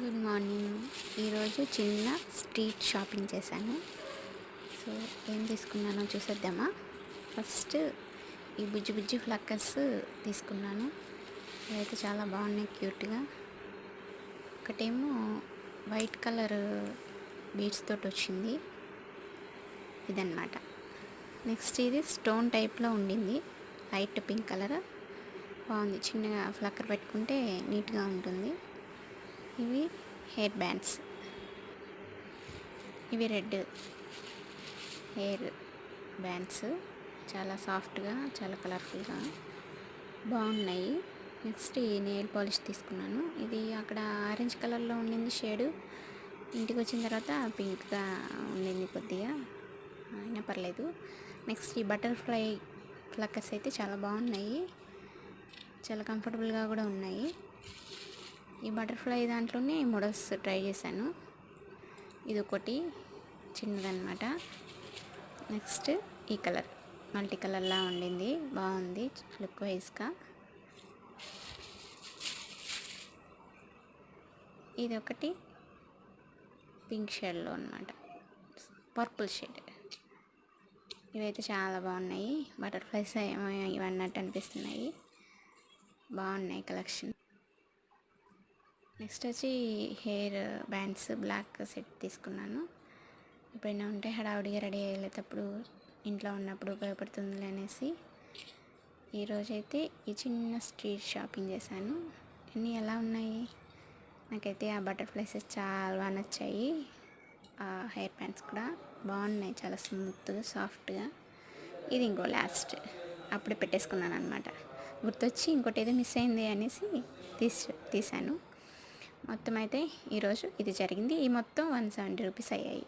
Good morning. ఈరోజు చిన్న street shopping చేశాను. సో ఏం తీసుకున్నానో చూసేద్దామా. ఫస్ట్ ఈ బుజ్జి బుజ్జి ఫ్లక్కర్స్ తీసుకున్నాను. ఇవైతే చాలా బాగున్నాయి, క్యూట్గా. ఒకటేమో వైట్ కలర్ బీడ్స్ తోటి వచ్చింది, ఇదన్నమాట. నెక్స్ట్ ఇది స్టోన్ టైప్లో ఉండింది, లైట్ పింక్ కలర్, బాగుంది. చిన్నగా ఫ్లక్కర్ పెట్టుకుంటే నీట్గా ఉంటుంది. ఇవి హెయిర్ బ్యాండ్స్, ఇవి రెడ్ హెయిర్ బ్యాండ్స్, చాలా సాఫ్ట్గా, చాలా కలర్ఫుల్గా బాగున్నాయి. నెక్స్ట్ ఈ నెయిల్ పాలిష్ తీసుకున్నాను. ఇది అక్కడ ఆరెంజ్ కలర్లో ఉండింది షేడు, ఇంటికి వచ్చిన తర్వాత పింక్గా ఉండింది కొద్దిగా, అయినా పర్లేదు. నెక్స్ట్ ఈ బటర్ఫ్లై ఫ్లక్కర్స్ అయితే చాలా బాగున్నాయి, చాలా కంఫర్టబుల్గా కూడా ఉన్నాయి. ఈ బటర్ఫ్లై దాంట్లోనే మోడల్స్ ట్రై చేశాను. ఇది ఒకటి చిన్నదన్నమాట. నెక్స్ట్ ఈ కలర్ మల్టీ కలర్లా ఉండింది, బాగుంది లుక్ వైజ్గా. ఇది ఒకటి పింక్ షేడ్లో అన్నమాట, పర్పుల్ షేడ్. ఇవైతే చాలా బాగున్నాయి, బటర్ఫ్లైస్ ఏమో ఇవన్నట్టు అనిపిస్తున్నాయి, బాగున్నాయి కలెక్షన్. నెక్స్ట్ వచ్చి హెయిర్ బ్యాండ్స్ బ్లాక్ సెట్ తీసుకున్నాను. ఎప్పుడైనా ఉంటే హడావుడిగా రెడీ అయ్యేటప్పుడు, ఇంట్లో ఉన్నప్పుడు ఉపయోగపడుతుంది అనేసి ఈరోజైతే ఈ చిన్న స్ట్రీట్ షాపింగ్ చేశాను. అన్నీ ఎలా ఉన్నాయి, నాకైతే ఆ బటర్ఫ్లైస్ చాలా బాగా నచ్చాయి. ఆ హెయిర్ బ్యాండ్స్ కూడా బాగున్నాయి, చాలా స్మూత్గా సాఫ్ట్గా. ఇది ఇంకో లాస్ట్ అప్పుడే పెట్టేసుకున్నాను అనమాట, గుర్తొచ్చి ఇంకోటి ఏదో మిస్ అయింది అనేసి తీసాను. మొత్తం అయితే ఈరోజు ఇది జరిగింది. ఈ మొత్తం 170 రూపీస్ అయ్యాయి.